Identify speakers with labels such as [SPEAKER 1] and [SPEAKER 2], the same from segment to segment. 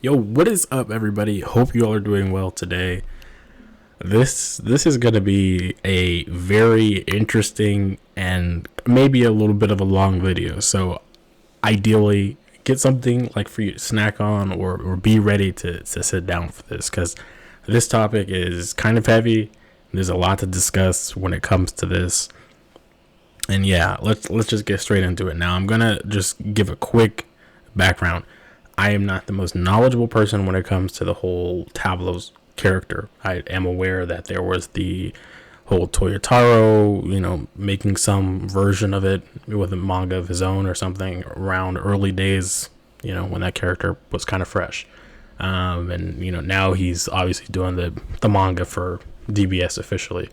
[SPEAKER 1] Yo, what is up, everybody? Hope you all are doing well today. This is going to be a very interesting and maybe a little bit of a long video. So, ideally, get something like for you to snack on or be ready to sit down for this, because this topic is kind of heavy. There's a lot to discuss when it comes to this. And yeah, let's just get straight into it. Now, I'm going to just give a quick background. I am not the most knowledgeable person when it comes to the whole Tablos character. I am aware that there was the whole Toyotaro, making some version of it with a manga of his own or something around early days, when that character was kind of fresh. And now he's obviously doing the manga for DBS officially.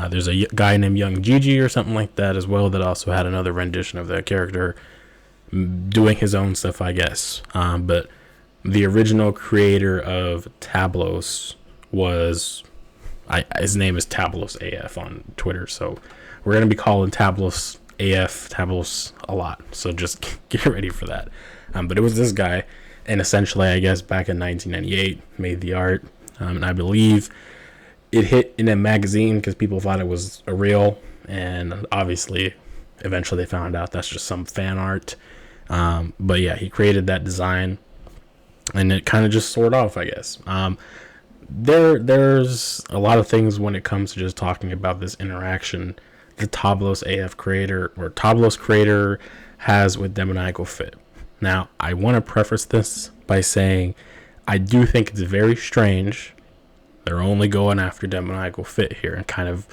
[SPEAKER 1] There's a guy named Young Gigi or something like that as well that also had another rendition of that character doing his own stuff, I guess. But the original creator of Tablos was, his name is Tablos AF on Twitter. So we're going to be calling Tablos AF Tablos a lot. So just get ready for that. But it was this guy. And essentially, I guess back in 1998, made the art. And I believe it hit in a magazine because people thought it was a real. And obviously, eventually they found out that's just some fan art. But yeah, he created that design, and it kind of just soared off, I guess. There's a lot of things when it comes to just talking about this interaction the Tablos AF creator or Tablos creator has with Demoniacal Fit. Now, I want to preface this by saying I do think it's very strange they're only going after Demoniacal Fit here and kind of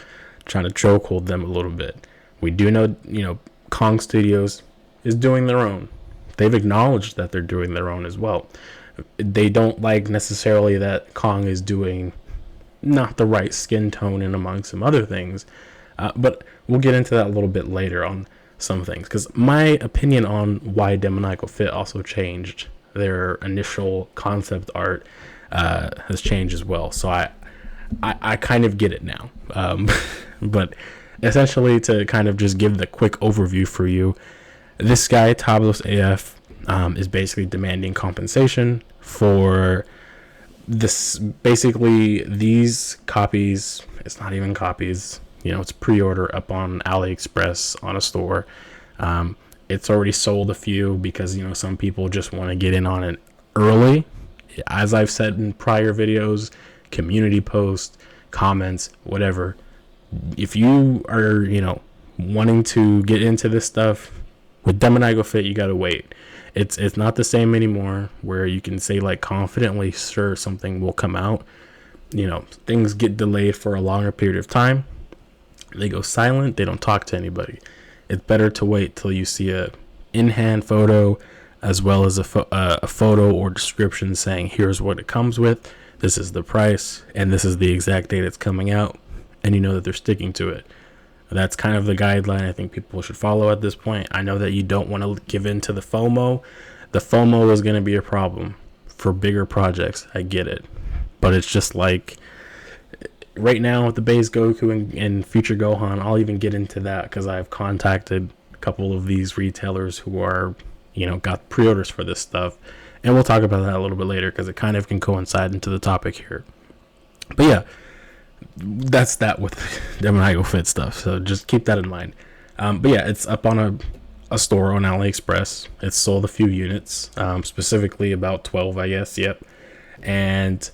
[SPEAKER 1] trying to chokehold them a little bit. We do know, Kong Studios is doing their own. They've acknowledged that they're doing their own as well. They don't like necessarily that Kong is doing not the right skin tone and among some other things. But we'll get into that a little bit later on some things. Because my opinion on why Demoniacal Fit also changed their initial concept art has changed as well. So I kind of get it now. But essentially, to kind of just give the quick overview for you, this guy, Tablos AF, is basically demanding compensation for this. Basically, these copies, it's not even copies, it's pre-order up on AliExpress on a store. It's already sold a few because, some people just want to get in on it early. As I've said in prior videos, community posts, comments, whatever. If you are, wanting to get into this stuff, with Demoniacal Fit, you gotta wait. It's not the same anymore where you can say like confidently, sure, something will come out. Things get delayed for a longer period of time. They go silent. They don't talk to anybody. It's better to wait till you see a in-hand photo as well as a photo or description saying here's what it comes with. This is the price and this is the exact date it's coming out, and that they're sticking to it. That's kind of the guideline I think people should follow at this point. I know that you don't want to give in to the FOMO. The FOMO is going to be a problem for bigger projects. I get it. But it's just like right now with the base Goku and future Gohan, I'll even get into that because I've contacted a couple of these retailers who are, got pre-orders for this stuff. And we'll talk about that a little bit later because it kind of can coincide into the topic here. But yeah. That's that with Demoniacal Fit stuff, so just keep that in mind. But yeah, it's up on a store on AliExpress. It's sold a few units, specifically about 12, I guess. Yep. And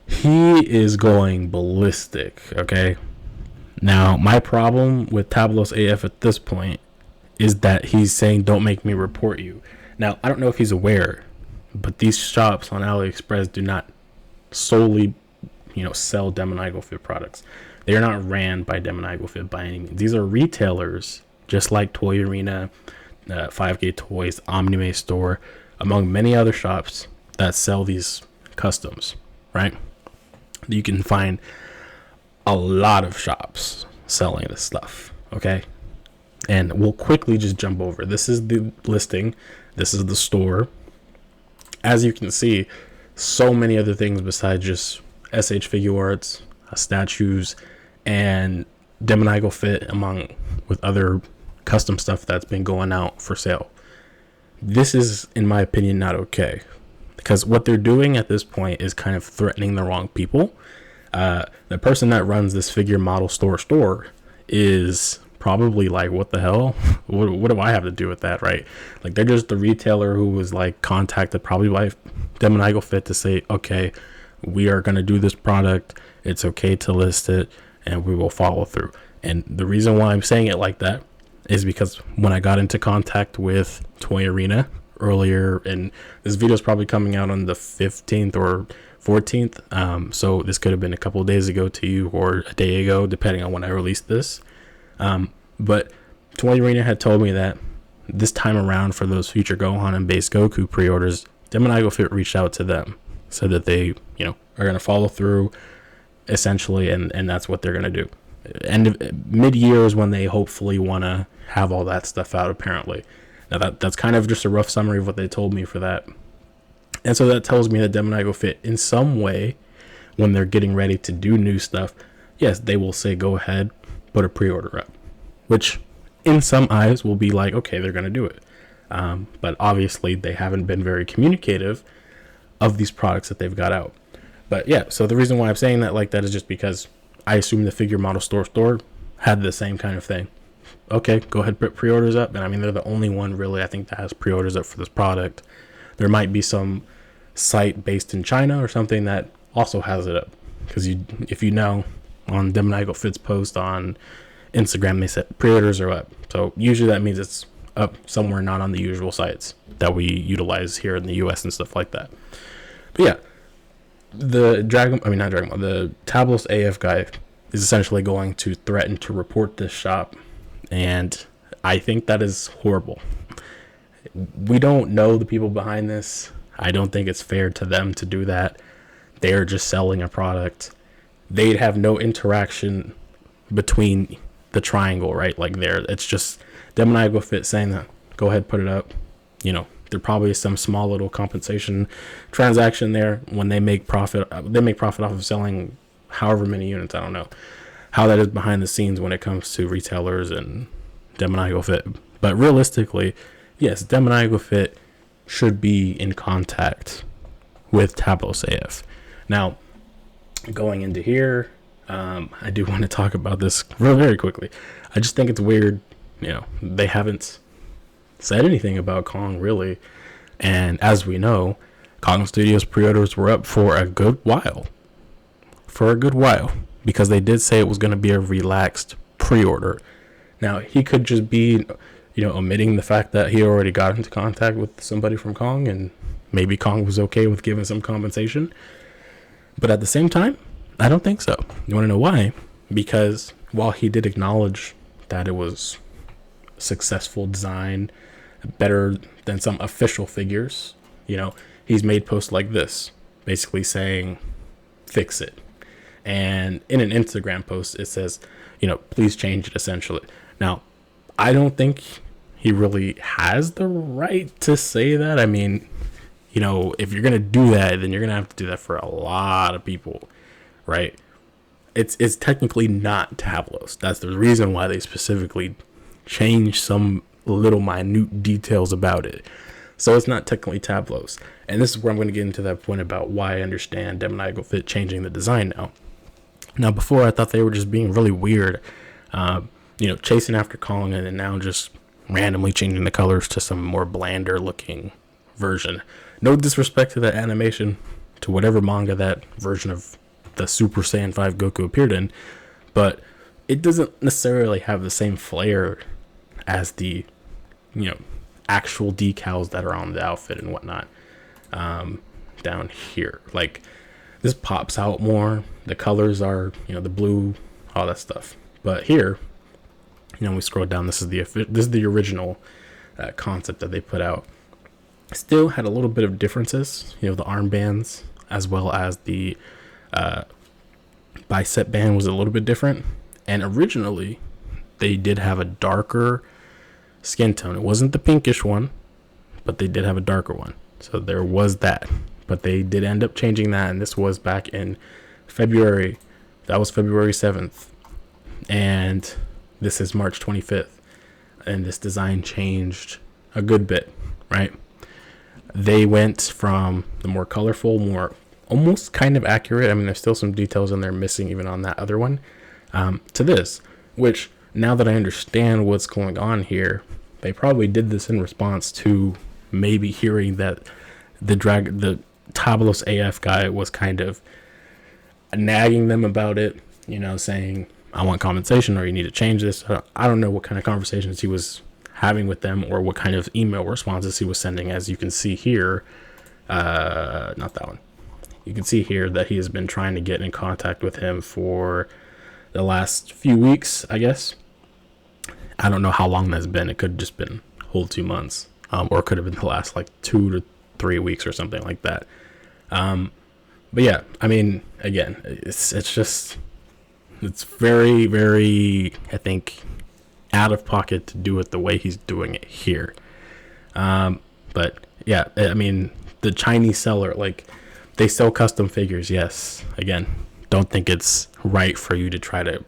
[SPEAKER 1] he is going ballistic. Okay. Now, my problem with Tablos AF at this point is that he's saying, "Don't make me report you." Now, I don't know if he's aware, but these shops on AliExpress do not solely sell Demoniacal Fit products. They are not ran by Demoniacal Fit by any means. These are retailers, just like Toy Arena, 5K Toys, Omnime Store, among many other shops that sell these customs, right? You can find a lot of shops selling this stuff, okay? And we'll quickly just jump over. This is the listing. This is the store. As you can see, so many other things besides just shfiguarts, statues, and Demoniacal Fit, with other custom stuff that's been going out for sale. This is, in my opinion, not okay. because what they're doing at this point is kind of threatening the wrong people. The person that runs this figure model store is probably like, what the hell? What do I have to do with that, right? Like, they're just the retailer who was like contacted probably by Demoniacal Fit to say, okay, we are going to do this product. It's okay to list it, and we will follow through. And the reason why I'm saying it like that is because when I got into contact with Toy Arena earlier, and this video is probably coming out on the 15th or 14th, so this could have been a couple of days ago to you or a day ago, depending on when I released this. But Toy Arena had told me that this time around, for those future Gohan and base Goku pre-orders, Demoniacal Fit reached out to them, said that they, are going to follow through essentially, and that's what they're going to do. Mid-year is when they hopefully want to have all that stuff out, apparently. Now that's kind of just a rough summary of what they told me for that. And so that tells me that Demoniacal Fit, in some way, when they're getting ready to do new stuff, yes, they will say, go ahead, put a pre-order up, which in some eyes will be like, okay, they're going to do it. But obviously they haven't been very communicative of these products that they've got out. But yeah, so the reason why I'm saying that like that is just because I assume the figure model store had the same kind of thing. Okay, go ahead, put pre-orders up. And I mean, they're the only one really, I think, that has pre-orders up for this product. There might be some site based in China or something that also has it up. Because if you know, on Demoniacal Fit's post on Instagram, they said pre-orders are up. So usually that means it's up somewhere not on the usual sites that we utilize here in the US and stuff like that. But yeah, the Tablos AF guy is essentially going to threaten to report this shop, and I think that is horrible. We don't know the people behind this. I don't think it's fair to them to do that. They're just selling a product. They'd have no interaction between the triangle, right? Like it's just Demoniacal Fit saying that, go ahead, put it up. There probably is some small little compensation transaction there when they make profit. They make profit off of selling however many units. I don't know how that is behind the scenes when it comes to retailers and Demoniacal Fit. But realistically, yes, Demoniacal Fit should be in contact with Tablos AF. Now, going into here, I do want to talk about this very quickly. I just think it's weird. They haven't said anything about Kong really, and as we know, Kong Studios pre-orders were up for a good while, because they did say it was going to be a relaxed pre-order. Now, he could just be omitting the fact that he already got into contact with somebody from Kong, and maybe Kong was okay with giving some compensation, but at the same time, I don't think so. You want to know why? Because while he did acknowledge that it was successful design, better than some official figures, he's made posts like this basically saying fix it, and in an Instagram post it says please change it, essentially. Now, I don't think he really has the right to say that. I mean, if you're gonna do that, then you're gonna have to do that for a lot of people, right? It's technically not Tablos. That's the reason why they specifically changed some little minute details about it. So it's not technically Tablos. And this is where I'm going to get into that point about why I understand Demoniacal Fit changing the design now. Now, before I thought they were just being really weird, chasing after Kong, and then now just randomly changing the colors to some more blander looking version. No disrespect to that animation, to whatever manga that version of the Super Saiyan 5 Goku appeared in, but it doesn't necessarily have the same flair as the actual decals that are on the outfit and whatnot. Down here, like, this pops out more. The colors are the blue, all that stuff. But here, we scroll down, this is the original concept that they put out. Still had a little bit of differences, the armbands as well as the bicep band was a little bit different. And originally they did have a darker skin tone. It wasn't the pinkish one, but they did have a darker one. So there was that. But they did end up changing that, and this was back in February. That was February 7th. And this is March 25th. And this design changed a good bit, right? they went from the more colorful, more almost kind of accurate, I mean, there's still some details in there missing even on that other one, to this, which now that I understand what's going on here, they probably did this in response to maybe hearing that the Tablos AF guy was kind of nagging them about it, saying, I want compensation, or you need to change this. I don't know what kind of conversations he was having with them or what kind of email responses he was sending. As you can see here, not that one. You can see here that he has been trying to get in contact with him for the last few weeks, I guess. I don't know how long that's been. It could have just been whole 2 months, or it could have been the last like 2 to 3 weeks or something like that. But yeah, I mean, again, it's very, very, I think, out of pocket to do it the way he's doing it here. But yeah, I mean, the Chinese seller, like, they sell custom figures, yes. Again, don't think it's right for you to try to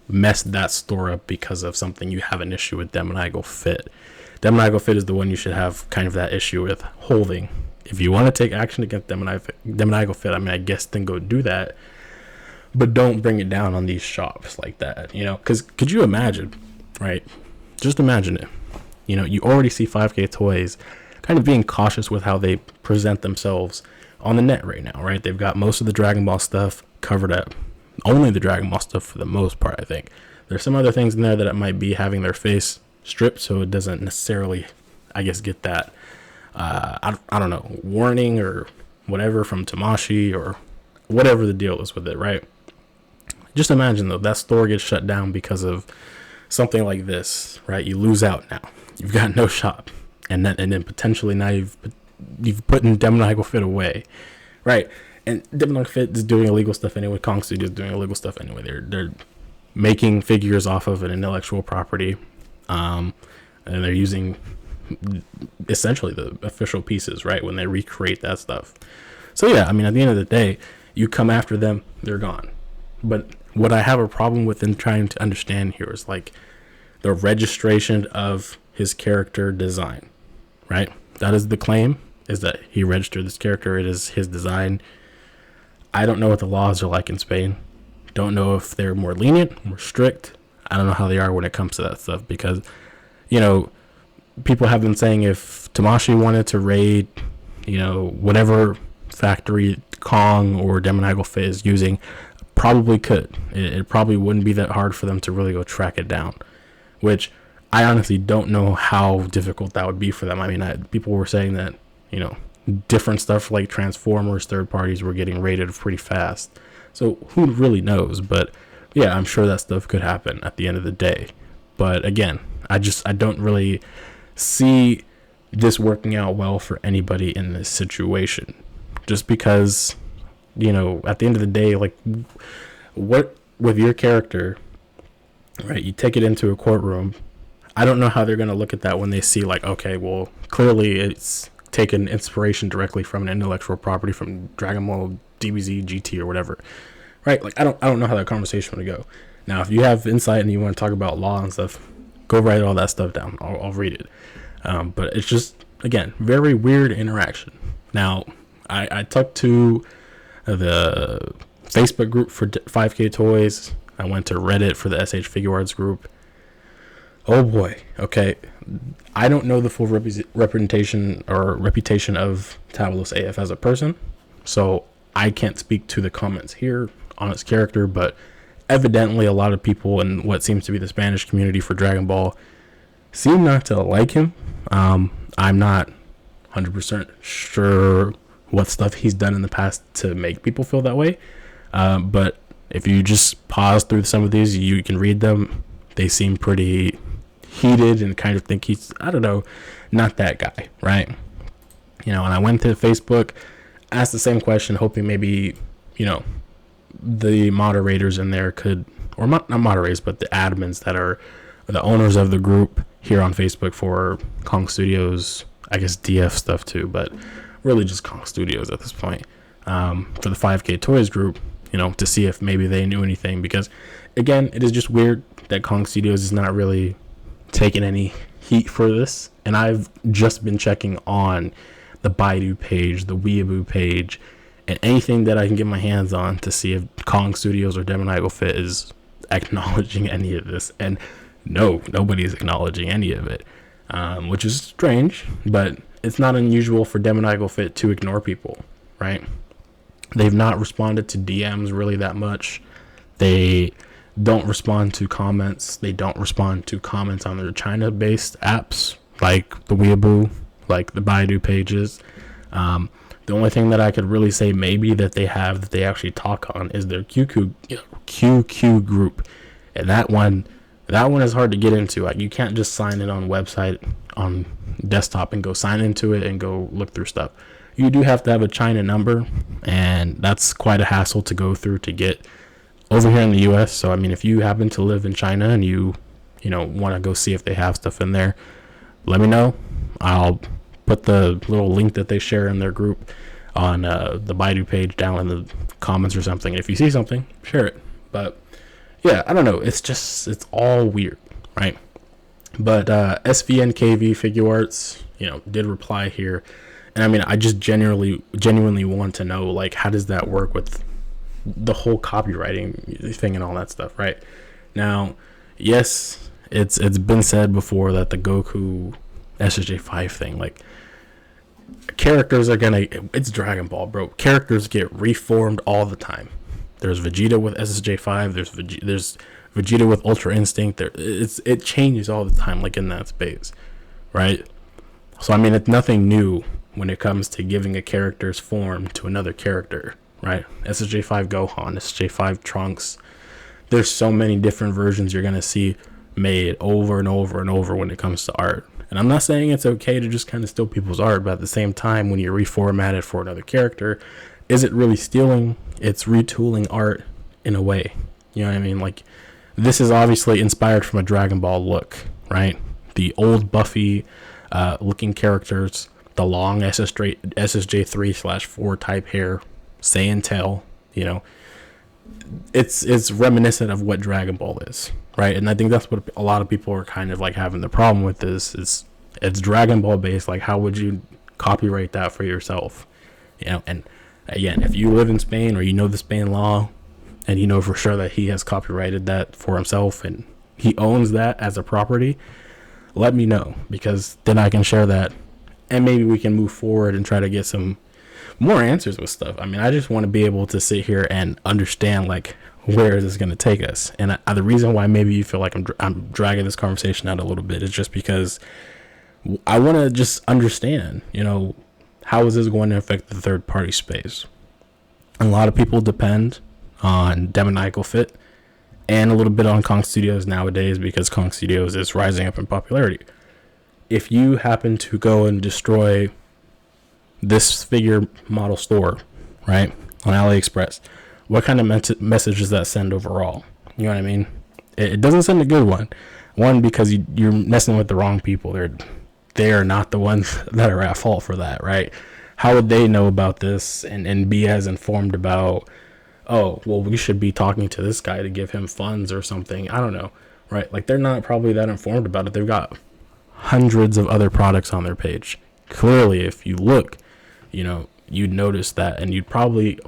[SPEAKER 1] mess that store up because of something you have an issue with. Demoniacal Fit. Demoniacal Fit is the one you should have kind of that issue with holding. If you want to take action against Demoniacal Fit, I mean, I guess then go do that. But don't bring it down on these shops like that, because could you imagine, right? Just imagine it. You already see 5K Toys kind of being cautious with how they present themselves on the net right now, right? They've got most of the Dragon Ball stuff covered up. Only the Dragon Ball stuff for the most part, I think. There's some other things in there that it might be having their face stripped, so it doesn't necessarily, I guess, get that, I don't know, warning or whatever from Tamashii or whatever the deal is with it, right? Just imagine, though, that store gets shut down because of something like this, right? You lose out now. You've got no shop. And then potentially now you've put in Demoniacal Fit away, right? And Demoniacal Fit is doing illegal stuff anyway. Kong Studio is doing illegal stuff anyway. They're making figures off of an intellectual property, and they're using essentially the official pieces, right? When they recreate that stuff. So yeah, I mean, at the end of the day, you come after them, they're gone. But what I have a problem with in trying to understand here is like the registration of his character design, right? That is the claim, is that he registered this character. It is his design. I don't know what the laws are like in Spain. Don't know if they're more lenient, more strict. I don't know how they are when it comes to that stuff, because, people have been saying if Tamashii wanted to raid, whatever factory Kong or Demoniacal Fit is using, probably could. It probably wouldn't be that hard for them to really go track it down, which I honestly don't know how difficult that would be for them. I mean, people were saying that, different stuff like Transformers, third parties were getting raided pretty fast. So who really knows? But yeah, I'm sure that stuff could happen at the end of the day. But again, I don't really see this working out well for anybody in this situation. Just because, at the end of the day, like, what with your character, right? You take it into a courtroom. I don't know how they're going to look at that when they see, like, okay, well, clearly it's taken inspiration directly from an intellectual property from Dragon Ball DBZ GT or whatever, right? Like, I don't know how that conversation would go. Now, if you have insight and you want to talk about law and stuff, go write all that stuff down. I'll read it. But it's just, again, very weird interaction. Now, I talked to the Facebook group for 5K Toys. I went to Reddit for the shfiguarts group. Oh boy. Okay. I don't know the full reputation of Tablos AF as a person, so I can't speak to the comments here on his character, but evidently a lot of people in what seems to be the Spanish community for Dragon Ball seem not to like him. I'm not 100% sure what stuff he's done in the past to make people feel that way, but if you just pause through some of these, you can read them. They seem pretty heated and kind of think he's, I don't know, not that guy, right? And I went to Facebook, asked the same question, hoping maybe, the moderators in there could, or not moderators, but the admins that are the owners of the group here on Facebook for Kong Studios, I guess DF stuff too, but really just Kong Studios at this point, for the 5K Toys group, to see if maybe they knew anything, because again, it is just weird that Kong Studios is not really taking any heat for this. And I've just been checking on the the Baidu page, the Weeaboo page, and anything that I can get my hands on to see if Kong Studios or Demoniacal Fit is acknowledging any of this. And no, nobody's acknowledging any of it, which is strange, but it's not unusual for Demoniacal Fit to ignore people, right? They've not responded to DMs really that much. They don't respond to comments. They don't respond to comments on their China-based apps like the Weeaboo, like the Baidu pages. The only thing that I could really say maybe that they have that they actually talk on is their QQ group, and that one is hard to get into. Like, you can't just sign in on website on desktop and go sign into it and go look through stuff. You do have to have a China number, and that's quite a hassle to go through to get over here in the US. So I mean, if you happen to live in China and you want to go see if they have stuff in there, let me know. I'll put the little link that they share in their group on the Baidu page down in the comments or something. If you see something, share it. But yeah, I don't know. It's all weird, right? But SVNKV Figuarts, did reply here. And I mean, I just genuinely want to know, like, how does that work with the whole copywriting thing and all that stuff, right? Now, yes, it's been said before that the Goku SSJ5 thing, like, characters are it's Dragon Ball, bro. Characters get reformed all the time. There's Vegeta with SSJ5. There's Vegeta with Ultra Instinct. It changes all the time, like in that space, right? So I mean, it's nothing new when it comes to giving a character's form to another character, right? SSJ5 Gohan, SSJ5 Trunks. There's so many different versions you're gonna see made over and over and over when it comes to art. And I'm not saying it's okay to just kind of steal people's art, but at the same time, when you reformat it for another character, is it really stealing? It's retooling art in a way. You know what I mean? Like, this is obviously inspired from a Dragon Ball look, right? The old Buffy looking characters, the long SSJ3/4 type hair, Saiyan tail, it's reminiscent of what Dragon Ball is, right? And I think that's what a lot of people are kind of like having the problem with this. It's Dragon Ball based. Like, how would you copyright that for yourself? And again, if you live in Spain or the Spain law, and you know for sure that he has copyrighted that for himself and he owns that as a property, let me know, because then I can share that and maybe we can move forward and try to get some more answers with stuff. I mean, I just want to be able to sit here and understand, like, where is this going to take us? And the reason why maybe you feel like I'm dragging this conversation out a little bit is just because I want to just understand, how is this going to affect the third party space? A lot of people depend on Demoniacal Fit and a little bit on Kong Studios nowadays, because Kong Studios is rising up in popularity. If you happen to go and destroy this figure model store, right, on AliExpress, what kind of message does that send overall? You know what I mean? It doesn't send a good one. One, because you're messing with the wrong people. They are not the ones that are at fault for that, right? How would they know about this and be as informed about, oh, well, we should be talking to this guy to give him funds or something? I don't know, right? Like, they're not probably that informed about it. They've got hundreds of other products on their page. Clearly, if you look, you'd notice that, and you'd probably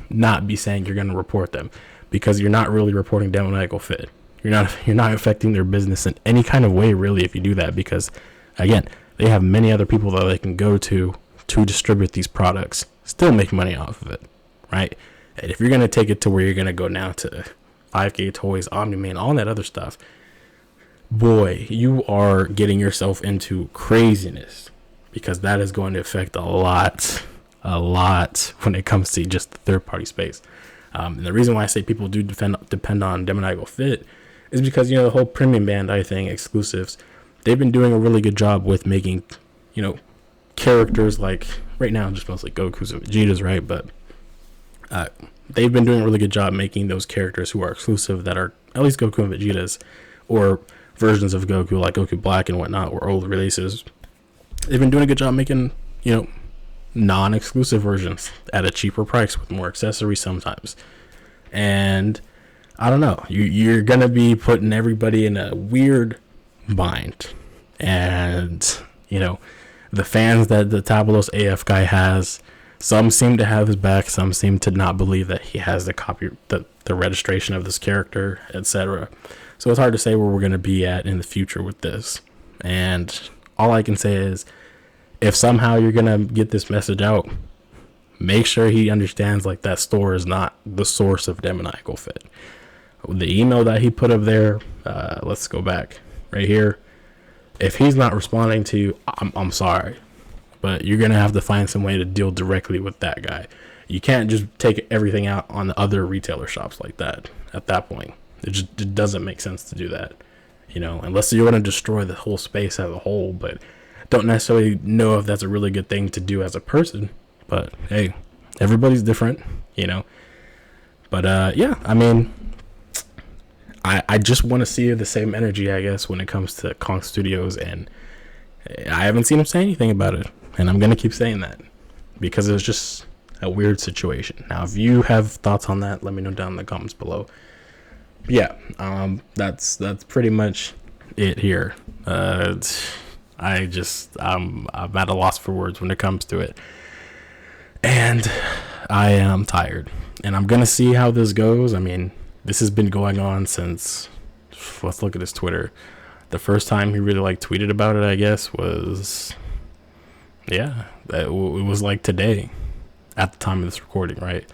[SPEAKER 1] not be saying you're going to report them, because you're not really reporting Demoniacal Fit. You're not affecting their business in any kind of way, really, if you do that, because again, they have many other people that they can go to distribute these products, still make money off of it, right? And if you're going to take it to where you're going to go now to 5K Toys, Omni-Man, all that other stuff, boy, you are getting yourself into craziness, because that is going to affect a lot when it comes to just the third party space. And the reason why I say people do depend on Demoniacal Fit is because, the whole premium bandai thing, exclusives, they've been doing a really good job with making, characters like, right now, just mostly Goku's and Vegeta's, right? But they've been doing a really good job making those characters who are exclusive, that are at least Goku and Vegeta's, or versions of Goku, like Goku Black and whatnot, or old releases. They've been doing a good job making, non-exclusive versions at a cheaper price with more accessories sometimes. And I don't know, you're gonna be putting everybody in a weird bind, and the fans that the Tablos AF guy has, some seem to have his back, some seem to not believe that he has the registration of this character, etc. So it's hard to say where we're going to be at in the future with this. And all I can say is, if somehow you're going to get this message out, make sure he understands like that store is not the source of Demoniacal Fit. The email that he put up there, let's go back right here. If he's not responding to you, I'm sorry, but you're going to have to find some way to deal directly with that guy. You can't just take everything out on the other retailer shops like that at that point. It doesn't make sense to do that, you know, unless you're going to destroy the whole space as a whole. But don't necessarily know if that's a really good thing to do as a person. But hey, everybody's different, you know. But yeah, I mean, I just want to see the same energy, I guess, when it comes to Kong Studios, and I haven't seen him say anything about it, and I'm going to keep saying that because it was just a weird situation. Now, if you have thoughts on that, let me know down in the comments below. Yeah, that's pretty much it here. I'm at a loss for words when it comes to it, and I am tired, and I'm going to see how this goes. I mean, this has been going on since, let's look at his Twitter. The first time he really like tweeted about it, I guess, was, yeah, it was like today at the time of this recording, right?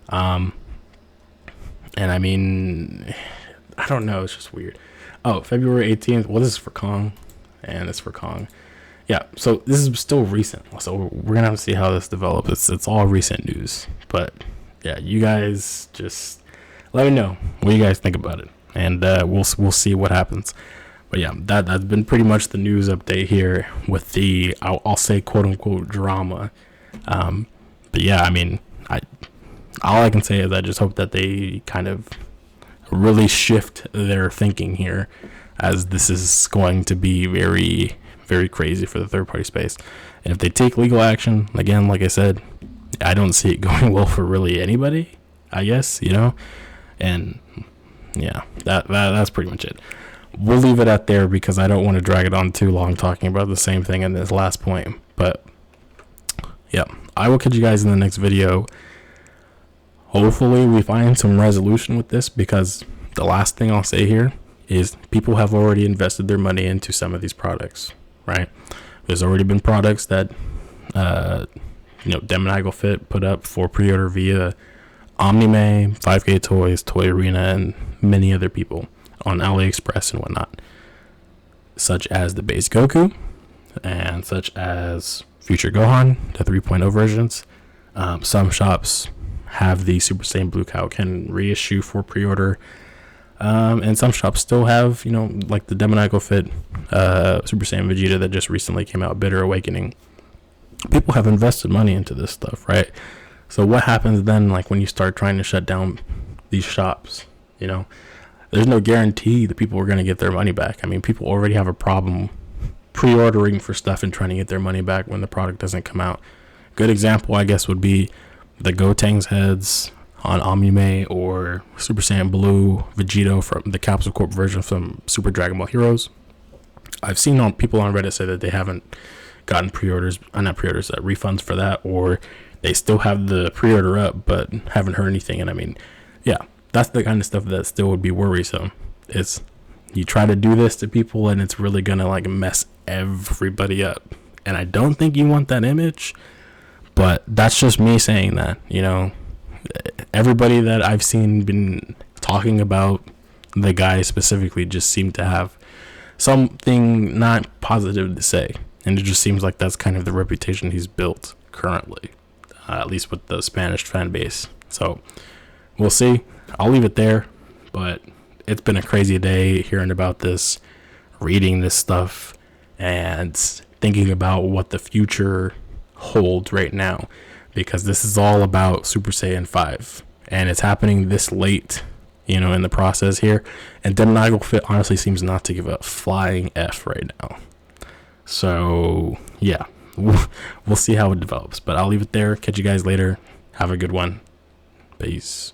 [SPEAKER 1] And I mean, I don't know, it's just weird. Oh, February 18th. Well, this is for Kong, and it's for Kong. Yeah, so this is still recent. So we're gonna have to see how this develops. It's all recent news, but yeah, you guys just let me know what you guys think about it, and we'll see what happens. But yeah, that's been pretty much the news update here with the I'll say quote unquote drama. But yeah, I mean, all I can say is I just hope that they kind of really shift their thinking here, as this is going to be very, very crazy for the third party space. And if they take legal action, again, like I said, I don't see it going well for really anybody, I guess, you know. And yeah, that's pretty much it. We'll leave it at there because I don't want to drag it on too long talking about the same thing in this last point. But yeah, I will catch you guys in the next video. Hopefully we find some resolution with this, because the last thing I'll say here is people have already invested their money into some of these products, right? There's already been products that Demoniacal Fit put up for pre-order via Omnime, 5K Toys, Toy Arena, and many other people on AliExpress and whatnot, such as the base Goku and such as Future Gohan, the 3.0 versions. Some shops have the Super Saiyan Blue Kaioken reissue for pre-order, and some shops still have, like the Demoniacal Fit Super Saiyan Vegeta that just recently came out, Bitter Awakening. People have invested money into this stuff, right? So what happens then, like when you start trying to shut down these shops? There's no guarantee that people are going to get their money back. I mean, people already have a problem pre-ordering for stuff and trying to get their money back when the product doesn't come out. Good example, I guess, would be the Gotenks heads on Omnime, or Super Saiyan Blue Vegito from the Capsule Corp version from Super Dragon Ball Heroes. I've seen people on Reddit say that they haven't gotten refunds for that, or they still have the pre-order up but haven't heard anything. And I mean, yeah, that's the kind of stuff that still would be worrisome. It's, you try to do this to people and it's really gonna like mess everybody up, and I don't think you want that image. But that's just me saying that. Everybody that I've seen been talking about the guy specifically just seemed to have something not positive to say, and it just seems like that's kind of the reputation he's built currently, at least with the Spanish fan base. So we'll see. I'll leave it there, but it's been a crazy day hearing about this, reading this stuff, and thinking about what the future holds right now, because this is all about Super Saiyan 5, and it's happening this late, in the process here. And Demoniacal Fit honestly seems not to give a flying F right now. So yeah, we'll see how it develops, but I'll leave it there. Catch you guys later. Have a good one. Peace.